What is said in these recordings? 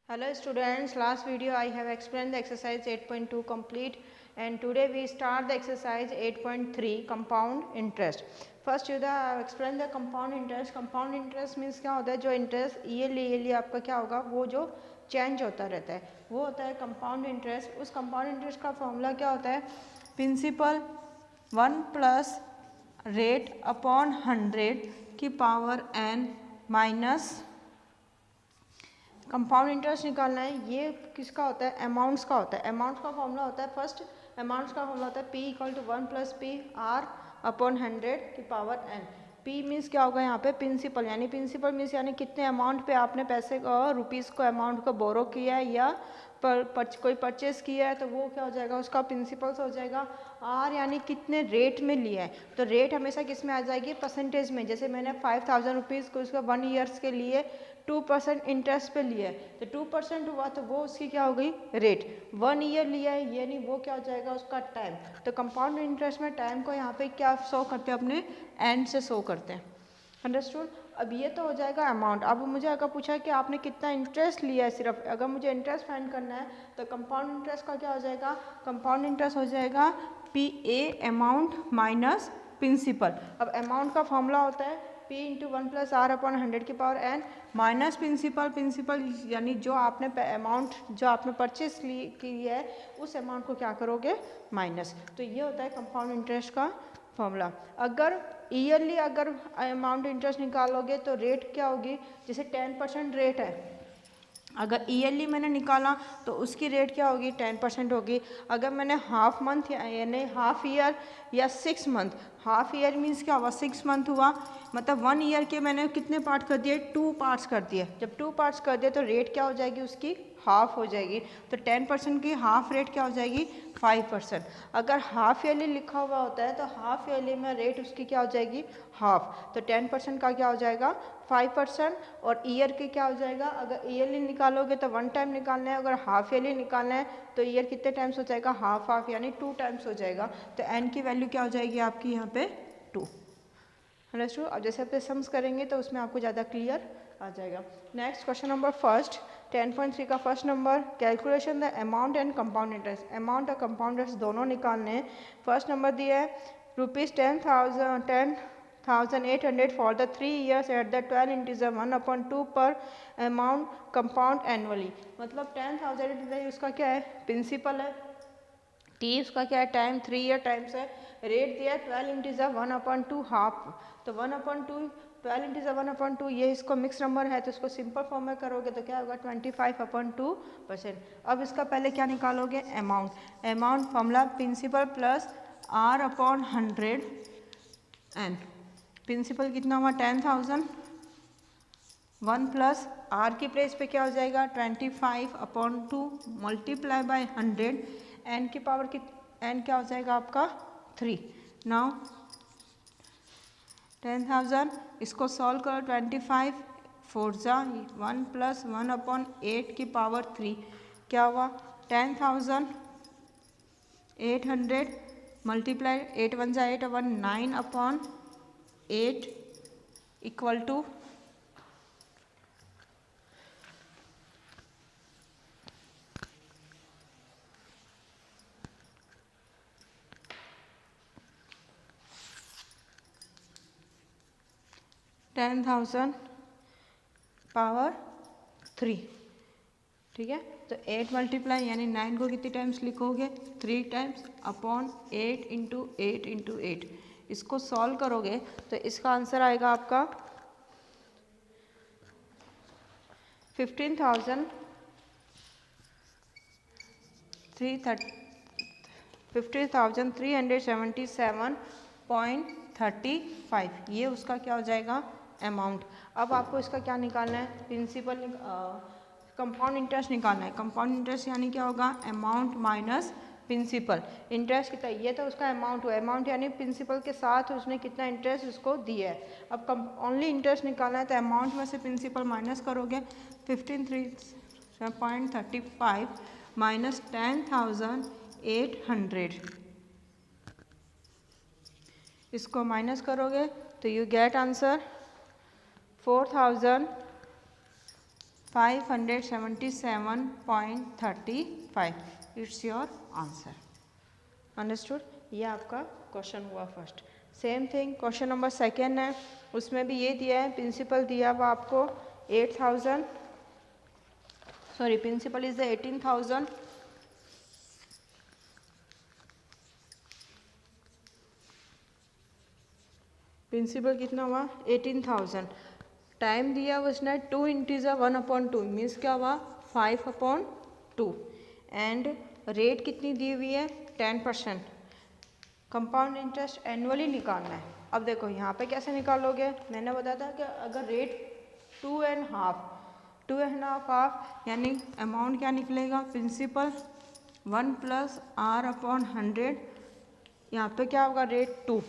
Hello students, last video I have explained the exercise 8.2 complete and today we start the exercise 8.3 compound interest. First I have explained the compound interest. Compound interest means क्या होता है, जो interest yearly आपका क्या होगा, वो जो change होता रहता है वो होता है compound interest. उस compound interest का formula क्या होता है, principal 1 plus rate upon 100 की power n minus compound interest निकालना है. ये किसका होता है, अमाउंट्स का होता है. अमाउंट्स का फॉर्मूला होता है, फर्स्ट अमाउंट्स का फॉर्मूला होता है P equal to 1 plus P R upon 100 की पावर n. P मीन्स क्या होगा यहाँ पे, प्रिंसिपल, यानी प्रिंसिपल मीन्स यानी कितने अमाउंट पे आपने पैसे को रुपीज़ को अमाउंट को बोरो किया है या कोई परचेस किया है तो वो क्या हो जाएगा, उसका प्रिंसिपल्स हो जाएगा. आर यानी कितने रेट में लिया है, तो रेट हमेशा किस में आ जाएगी, परसेंटेज में. जैसे मैंने 5000 रुपीज़ को उसका 1 ईयर्स के लिए 2% इंटरेस्ट पे लिया है तो 2% हुआ तो वो उसकी क्या हो गई, रेट. 1 ईयर लिया है यानी वो क्या हो जाएगा, उसका टाइम. तो कंपाउंड इंटरेस्ट में टाइम को यहाँ पे क्या शो करते हैं, अपने एंड से शो करते हैं. अंडरस्टूड. अब ये तो हो जाएगा अमाउंट. अब मुझे अगर पूछा है कि आपने कितना इंटरेस्ट लिया है, सिर्फ अगर मुझे इंटरेस्ट फाइंड करना है तो कंपाउंड इंटरेस्ट का क्या हो जाएगा, कंपाउंड इंटरेस्ट हो जाएगा P A amount minus principal. अब अमाउंट का फॉर्मूला होता है P into 1 plus R upon 100 की power n minus principal. Principal यानी जो आपने अमाउंट जो आपने परचेस की है उस अमाउंट को क्या करोगे, माइनस. तो ये होता है कंपाउंड इंटरेस्ट का फॉर्मूला. अगर ईयरली अगर अमाउंट इंटरेस्ट निकालोगे तो रेट क्या होगी, जैसे 10% रेट है, अगर ईयरली मैंने निकाला तो उसकी रेट क्या होगी, 10% होगी. अगर मैंने हाफ मंथ यानी हाफ ईयर या 6 मंथ, हाफ ईयर मीन्स क्या हुआ, 6 मंथ हुआ, मतलब 1 ईयर के मैंने कितने पार्ट कर दिए, 2 पार्ट्स कर दिए. जब 2 पार्ट्स कर दिए तो रेट क्या हो जाएगी, उसकी हाफ हो जाएगी. तो 10% की हाफ रेट क्या हो जाएगी, 5%. अगर हाफ ईयरली लिखा हुआ होता है तो हाफ ईयरली में रेट उसकी क्या हो जाएगी, हाफ. तो 10% का क्या हो जाएगा, 5%. और ईयर की क्या हो जाएगा, अगर ईयरली निकालोगे तो 1 टाइम निकालना है, अगर हाफ ईयरली निकालना है तो ईयर कितने टाइम्स हो जाएगा, हाफ हाफ यानी 2 टाइम्स हो जाएगा. तो एन की वैल्यू क्या हो जाएगी आपकी यहाँ पे 2. अंडरस्टूड. अब जैसे आप सम्स करेंगे तो उसमें आपको ज़्यादा क्लियर आ जाएगा. नेक्स्ट क्वेश्चन नंबर फर्स्ट 10.3 का first number, calculation the amount and compound interest. Amount और कंपाउंड इंटरेस्ट दोनों निकालने हैं. फर्स्ट नंबर दिया है ₹10,800 for the 3 years at the 12 integer 1/2 पर अमाउंट कंपाउंड एनुअली. मतलब 10,000 उसका क्या है, प्रिंसिपल है, टी उसका क्या है, टाइम, 3 ईयर टाइम्स है, रेट दिया 12 इंटीजर 1/2 हाफ. तो 1/2 12 इंटीजर 1/2 ये इसको मिक्स नंबर है तो इसको सिंपल फॉर्म में करोगे तो क्या होगा 25/2%. अब इसका पहले क्या निकालोगे, amount. Amount formula principal plus R upon 100 N. Principal कितना हुआ 10,000, 1 प्लस आर की प्लेस पे क्या हो जाएगा 25/2 मल्टीप्लाई बाय 100. एन की पावर की एन क्या हो जाएगा आपका 3. नाउ 10,000 इसको सॉल्व करो, 25 4 जा 1 प्लस 1/8 की पावर 3 क्या हुआ 10,800 मल्टीप्लाई 8 1 जा 8 1 9/8 इक्वल टू 10,000 पावर 3. ठीक है, तो 8 मल्टीप्लाई यानी 9 को कितनी टाइम्स लिखोगे, 3 टाइम्स अपॉन 8 इंटू 8 इंटू 8. इसको सॉल्व करोगे तो इसका आंसर आएगा आपका 15,377.35. ये उसका क्या हो जाएगा, अमाउंट. अब आपको इसका क्या निकालना है, प्रिंसिपल कंपाउंड इंटरेस्ट निकालना है. कंपाउंड इंटरेस्ट यानी क्या होगा, अमाउंट माइनस प्रिंसिपल. इंटरेस्ट कितना, ये तो उसका अमाउंट हुआ, अमाउंट यानी प्रिंसिपल के साथ उसने कितना इंटरेस्ट उसको दिया है. अब ओनली इंटरेस्ट निकालना है तो अमाउंट में से प्रिंसिपल माइनस करोगे, 15,375 माइनस 10,800 इसको माइनस करोगे तो you get answer 4,500 577.35. It's your answer. Understood? ये आपका क्वेश्चन हुआ first. Same thing question number second है, उसमें भी ये दिया है, प्रिंसिपल दिया हुआ आपको 8,000, sorry principal is the 18,000, principal कितना हुआ 18,000, टाइम दिया उसने 2 इंटीजर 1/2 मीन्स क्या हुआ 5/2, एंड रेट कितनी दी हुई है 10%। कंपाउंड इंटरेस्ट एनुअली निकालना है। अब देखो यहाँ पे कैसे निकालोगे, मैंने बताया था कि अगर रेट 2.5 यानी अमाउंट क्या निकलेगा, प्रिंसिपल 1 + R/100, यहाँ पे क्या होगा रेट 2,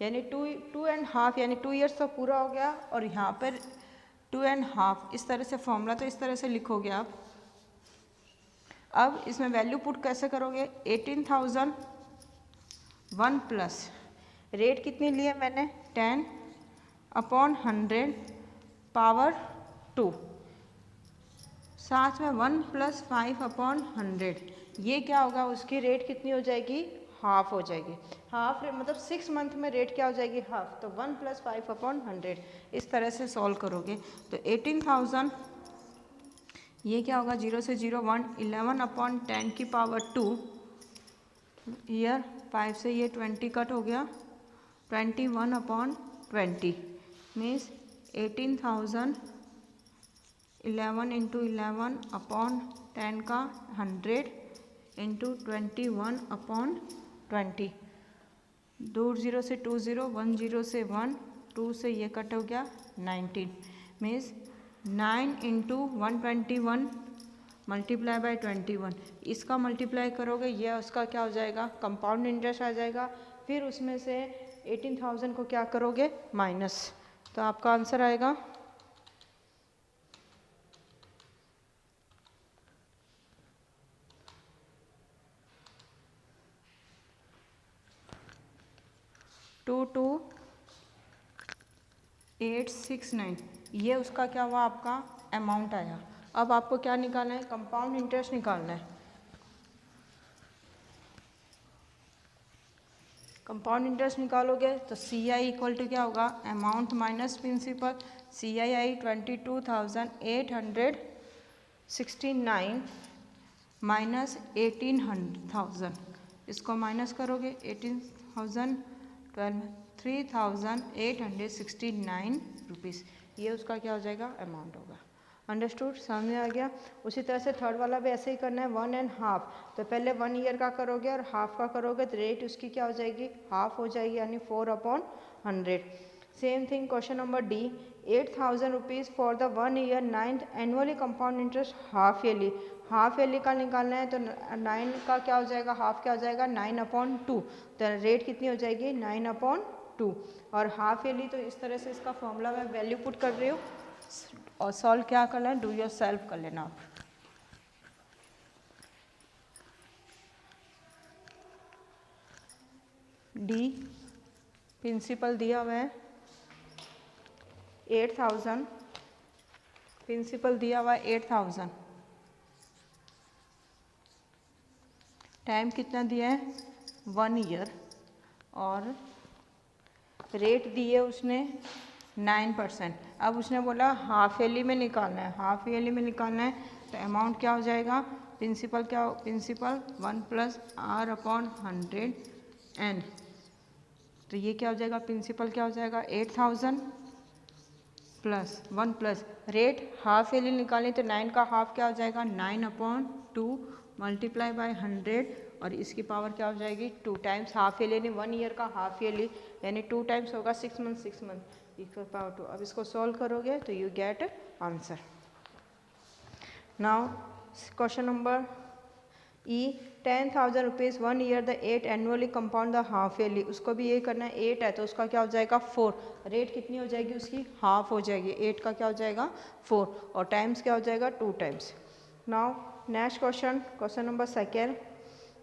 यानी 2.5 यानी 2 ईयर्स तो पूरा हो गया, और यहाँ पर 2.5 इस तरह से फॉर्मूला तो इस तरह से लिखोगे आप। अब इसमें वैल्यू पुट कैसे करोगे, 18,000 1 प्लस रेट कितनी ली है मैंने 10/100 पावर 2, साथ में 1 + 5/100, ये क्या होगा उसकी रेट कितनी हो जाएगी हाफ हो जाएगी। हाफ मतलब 6 मंथ में रेट क्या हो जाएगी हाफ, तो 1 + 5/100 इस तरह से सॉल्व करोगे तो 18,000 ये क्या होगा 0 से 0 1 11/10 की पावर 2, ईयर 5 से ये 20 कट हो गया 21/20 मीन्स 18,000 11 × 11/10 का 100 × 21/20, 2 0 से 2 0 1 0 से 1 2 से ये कट हो गया 19 मीन्स 9 × 121 मल्टीप्लाई बाय 21, इसका मल्टीप्लाई करोगे ये उसका क्या हो जाएगा कंपाउंड इंटरेस्ट आ जाएगा, फिर उसमें से 18,000 को क्या करोगे माइनस, तो आपका आंसर आएगा 22,869, ये उसका क्या हुआ आपका अमाउंट आया। अब आपको क्या निकालना है कंपाउंड इंटरेस्ट निकालना है। कंपाउंड इंटरेस्ट निकालोगे तो CI इक्वल टू क्या होगा अमाउंट माइनस प्रिंसिपल, CI आई 22,869 माइनस 18,000, इसको माइनस करोगे 18,000 12 3,869 रुपीज़, ये उसका क्या हो जाएगा अमाउंट होगा। अंडरस्टूड, समझ आ गया। उसी तरह से थर्ड वाला भी ऐसे ही करना है 1.5, तो पहले 1 ईयर का करोगे और हाफ का करोगे तो रेट उसकी क्या हो जाएगी हाफ हो जाएगी यानी 4/100। Same thing question number D 8,000 rupees for the 1 year 9th annually compound interest half yearly, half yearly का निकालना है तो 9 का क्या हो जाएगा हाफ क्या हो जाएगा 9/2, तो रेट कितनी हो जाएगी 9/2, और हाफ ईयरली तो इस तरह से इसका फॉर्मूला मैं वैल्यू पुट कर रही हूँ और सॉल्व क्या कर लेना डू योर सेल्फ कर लेना आप। डी प्रिंसिपल दिया हुआ है 8,000, प्रिंसिपल दिया हुआ है 8,000, टाइम कितना दिया है 1 ईयर, और रेट दिए उसने 9%। अब उसने बोला हाफ ईयरली में निकालना है, हाफ ईयरली में निकालना है तो अमाउंट क्या हो जाएगा प्रिंसिपल क्या प्रिंसिपल 1 + R/100 एंड, तो ये क्या हो जाएगा प्रिंसिपल क्या हो जाएगा 8,000 plus 1 plus rate half yearly निकालें तो 9 का हाफ क्या हो जाएगा 9/2 मल्टीप्लाई बाय 100, और इसकी पावर क्या हो जाएगी 2 टाइम्स हाफ ईयरली, 1 ईयर का हाफ ईयरली यानी 2 टाइम्स होगा 6 मंथ 6 मंथ इक्वल पावर 2। अब इसको सॉल्व करोगे तो you get answer. Now question number E 10,000 rupees 1 year the 8 annually compound the half yearly, उसको भी ये करना है 8 है तो उसका क्या हो जाएगा 4, रेट कितनी हो जाएगी उसकी हाफ हो जाएगी, 8 का क्या हो जाएगा 4, और टाइम्स क्या हो जाएगा 2 times. Now next question, question number second,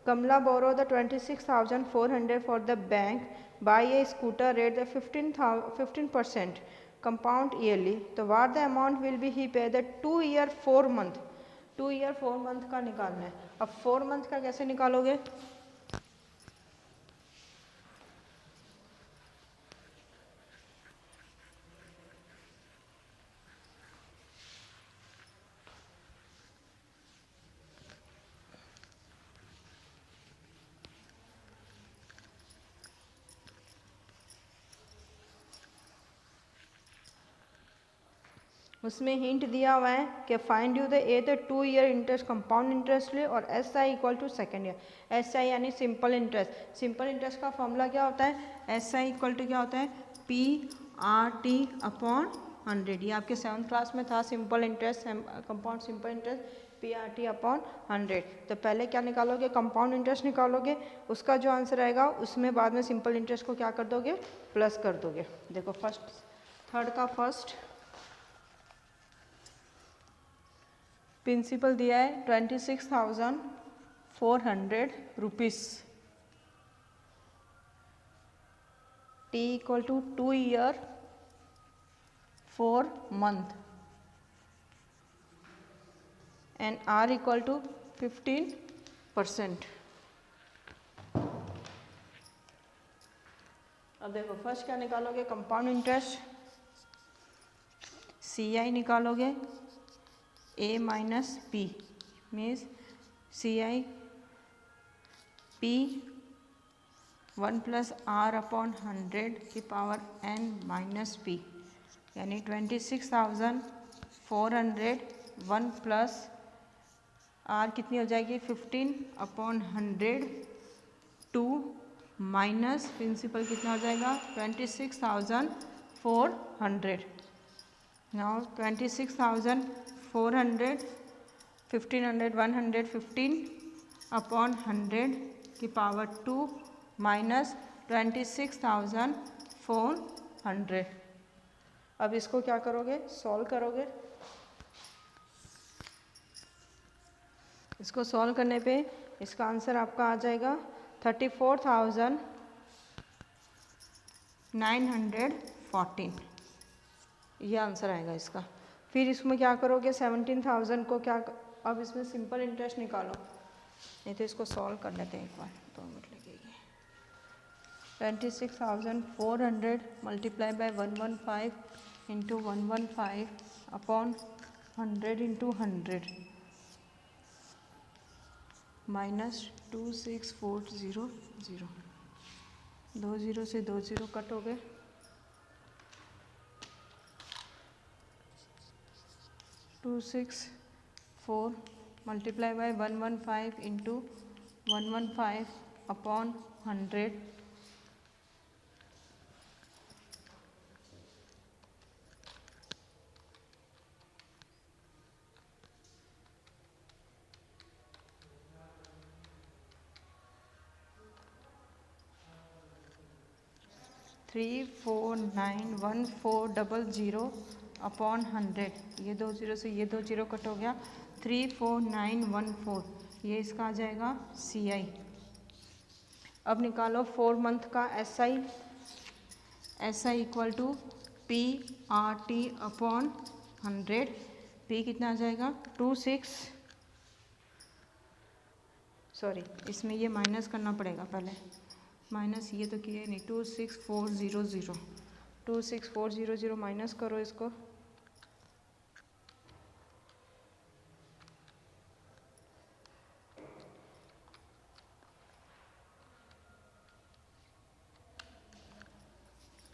Kamla borrowed the 26,400 for the bank, buy a scooter rate the 15%. Compound yearly, तो what the amount will be he pay the 2 year 4 month, 2 year 4 month का निकालना है। अब 4 month का कैसे निकालोगे? उसमें hint दिया हुआ है कि find you the A the 2 year interest compound interest ले और S I equal to second year. S I यानी सिंपल इंटरेस्ट। सिंपल इंटरेस्ट का फॉर्मूला क्या होता है? एस आई इक्वल टू क्या होता है? P R T upon 100। ये आपके 7th क्लास में था, simple interest, compound simple interest, P R T upon 100। तो पहले क्या निकालोगे? कंपाउंड इंटरेस्ट निकालोगे, उसका जो आंसर आएगा उसमें बाद में सिंपल इंटरेस्ट को क्या कर दोगे? प्लस कर दोगे। देखो फर्स्ट थर्ड का फर्स्ट प्रिंसिपल दिया है 26,400 rupees, T equal to 2 year 4 month and R equal to 15%। अब देखो फर्स्ट क्या निकालोगे? कंपाउंड इंटरेस्ट, सी आई निकालोगे, A minus P means C I P 1 plus R upon 100 की पावर एन माइनस पी, यानी 26,400 1 plus are कितनी हो जाएगी? 15 अपॉन 100 2 माइनस प्रिंसिपल कितना हो जाएगा? 26,400। नाउ 26,400 1500 115 अपॉन 100 की पावर 2 माइनस 26,400। अब इसको क्या करोगे? सॉल्व करोगे। इसको सॉल्व करने पे इसका आंसर आपका आ जाएगा 34,914। ये आंसर आएगा इसका। फिर इसमें क्या करोगे? 17,000 को क्या, अब इसमें सिंपल इंटरेस्ट निकालो, नहीं तो इसको सॉल्व कर लेते हैं एक बार, 2 मिनट लगेगी। 26,400 multiply by 115 into 115 upon 100 into 100 minus 26400। 2 0 से 2 0 कट हो गए, 264 multiply by 115 into 115 upon 100 3491400 upon 100। ये 2 0 से ये 2 0 कट हो गया, 34914, ये इसका आ जाएगा सी आई। अब निकालो 4 मंथ का S I. S I equal to P R T upon 100। P कितना आ जाएगा? 26, इसमें ये माइनस करना पड़ेगा पहले, माइनस ये तो किए नहीं, 26400, 26400 माइनस करो इसको,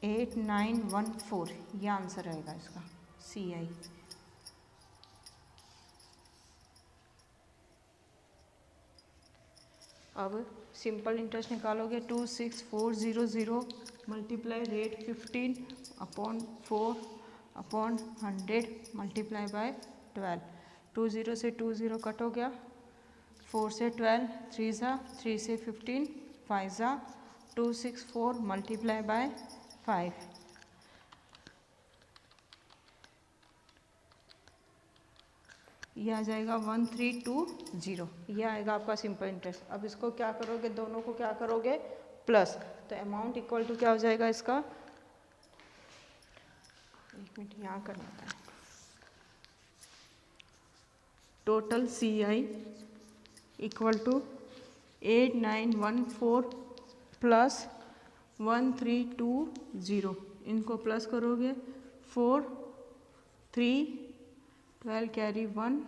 $8914, ये आंसर रहेगा इसका सी आई। अब सिंपल इंटरेस्ट निकालोगे, 26400 multiply rate 15 upon 4 upon 100 multiply by 12। 2 0 से 2 0 कट हो गया, 4 से 12, 3 ज़ा 3 से 15, 5 ज़ा 264 मल्टीप्लाई बाय 5। ये आ जाएगा 1320, ये आएगा आपका सिंपल इंटरेस्ट। अब इसको क्या करोगे? दोनों को क्या करोगे? प्लस। तो अमाउंट इक्वल टू क्या हो जाएगा इसका? एक मिनट यहाँ करना है। Total CI equal to 8914 plus 1320, इनको प्लस करोगे 4 3 12 कैरी 1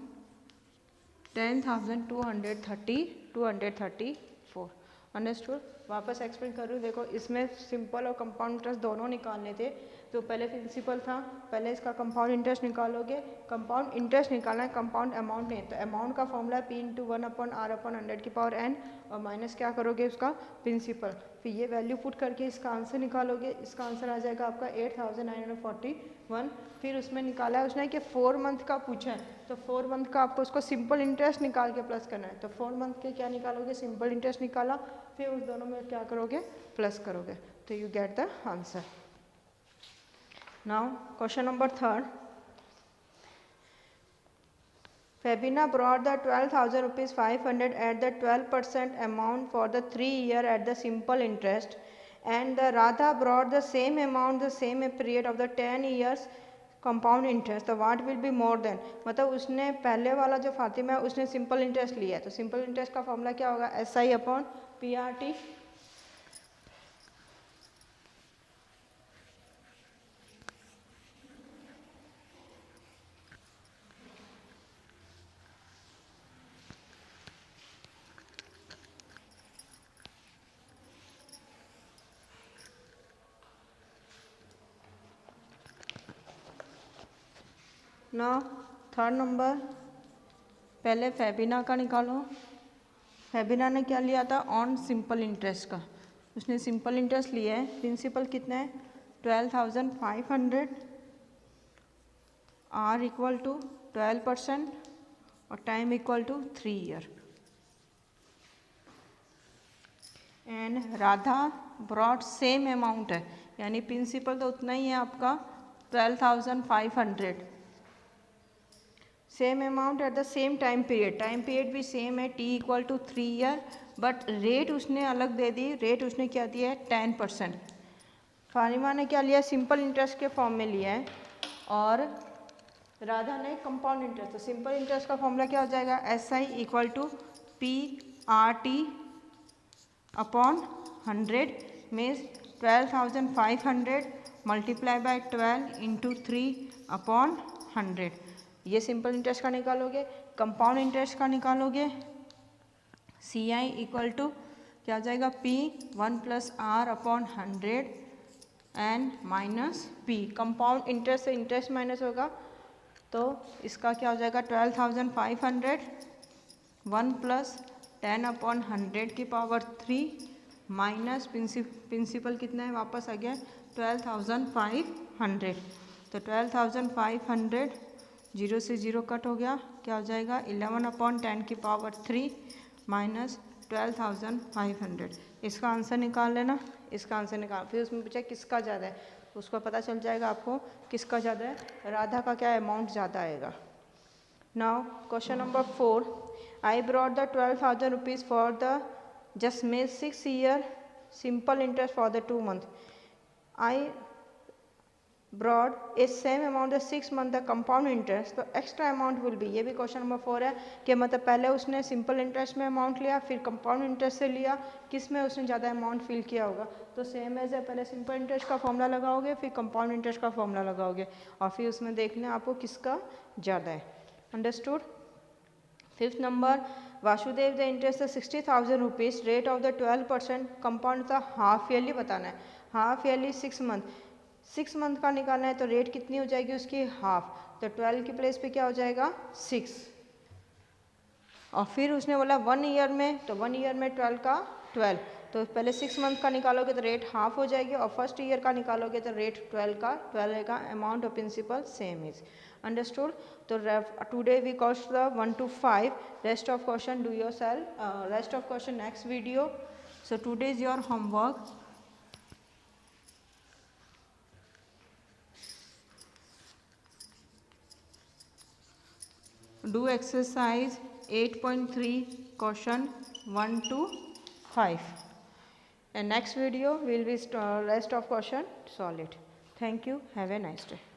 10,234। अंडरस्टूड। वापस एक्सप्लेन करूँ, देखो इसमें सिंपल और कंपाउंड इंटरेस्ट दोनों निकालने थे। तो पहले प्रिंसिपल था, पहले इसका कंपाउंड इंटरेस्ट निकालोगे। कंपाउंड इंटरेस्ट निकालना है, कंपाउंड अमाउंट नहीं। तो अमाउंट का फॉर्मूला है P इंटू 1/R/100⁴n और माइनस क्या करोगे उसका प्रिंसिपल। फिर ये वैल्यू पुट करके इसका आंसर निकालोगे। इसका आंसर आ जाएगा आपका 8,941। फिर उसमें निकाला है उसने कि 4 मंथ का पूछा है, तो 4 मंथ का आपको उसको सिंपल इंटरेस्ट निकाल के प्लस करना है। तो 4 मंथ के क्या निकालोगे, सिंपल इंटरेस्ट निकाला, फिर उस दोनों में क्या करोगे, प्लस करोगे, तो you get the answer. Now question number 3। Fabina brought the 12,000 rupees 500 at the 12% amount for the 3 year at the simple interest, and the Radha brought the same amount the same period of the 10 years compound interest. तो what will be more than, मतलब उसने पहले वाला जो फातिमा है उसने simple interest लिया है, तो सिंपल इंटरेस्ट का फॉर्मूला क्या होगा, SI/PRT। ना 3rd नंबर, पहले फेबिना का निकालो। फेबिना ने क्या लिया था, ऑन सिंपल इंटरेस्ट का, उसने सिंपल इंटरेस्ट लिया है। प्रिंसिपल कितना है 12,500, R इक्वल टू 12% और time equal to 3 year. And Radha brought same amount है, यानी प्रिंसिपल तो उतना ही है आपका 12,500, same amount at the same time period. Time period भी सेम है, T equal to 3 year, but rate उसने अलग दे दी। रेट उसने क्या दिया है 10%। फातिमा ने क्या लिया, सिंपल इंटरेस्ट के फॉर्म में लिया है, और राधा ने कंपाउंड इंटरेस्ट। तो सिंपल इंटरेस्ट का फॉर्मूला क्या हो जाएगा, SI equal to PRT/100 means 12,500 multiply by 12 into 3/100। ये सिंपल इंटरेस्ट का निकालोगे। कंपाउंड इंटरेस्ट का निकालोगे, CI इक्वल टू क्या हो जाएगा, P1 + R/100 and minus P। Compound interest से इंटरेस्ट माइनस होगा, तो इसका क्या हो जाएगा 12,500 1 + 10/100⁻³ माइनस प्रिंसिपल कितना है, वापस आ गया 12,500। तो 12,500 0 से 0 कट हो गया, क्या हो जाएगा 11/10⁻³ माइनस 12,500। इसका आंसर निकाल लेना, इसका आंसर निकाल। फिर उसमें पूछा किसका ज़्यादा है, उसको पता चल जाएगा आपको किसका ज़्यादा है, राधा का क्या अमाउंट ज़्यादा आएगा। Now question number 4। I brought the 12,000 rupees for the just made 6 year simple interest for the 2 month. I brought a same amount the 6 month the compound interest, तो extra amount will be, ये भी question number 4 है कि मतलब पहले उसने simple interest में amount लिया, फिर कंपाउंड इंटरेस्ट से लिया, किस में उसने ज़्यादा अमाउंट फिल किया होगा। तो सेम एज है, पहले सिंपल इंटरेस्ट का फॉर्मूला लगाओगे, फिर कंपाउंड इंटरेस्ट का फॉर्मूला लगाओगे, और फिर उसमें देखना आपको किसका ज़्यादा है। Understood. 5th number, Vasudev the interest 60,000 rupees, rate of the 12%, compound था हाफ ईयरली बताना है, हाफ ईयरली 6 मंथ, 6 मंथ का निकालना है, तो रेट कितनी हो जाएगी उसकी हाफ, तो 12 की प्लेस पे क्या हो जाएगा 6। और फिर उसने बोला 1 ईयर में, तो 1 ईयर में 12 का 12, तो पहले 6 मंथ का निकालोगे तो रेट हाफ हो जाएगी, और फर्स्ट ईयर का निकालोगे तो रेट 12 का 12 रहेगा। Amount of principal same is. Understood. तो today we cost the 1 to 5, rest of question do yourself, rest of question next video. So today is your homework. Do exercise 8.3 question 1 to 5, and next video will be rest of question solve it. Thank you, have a nice day.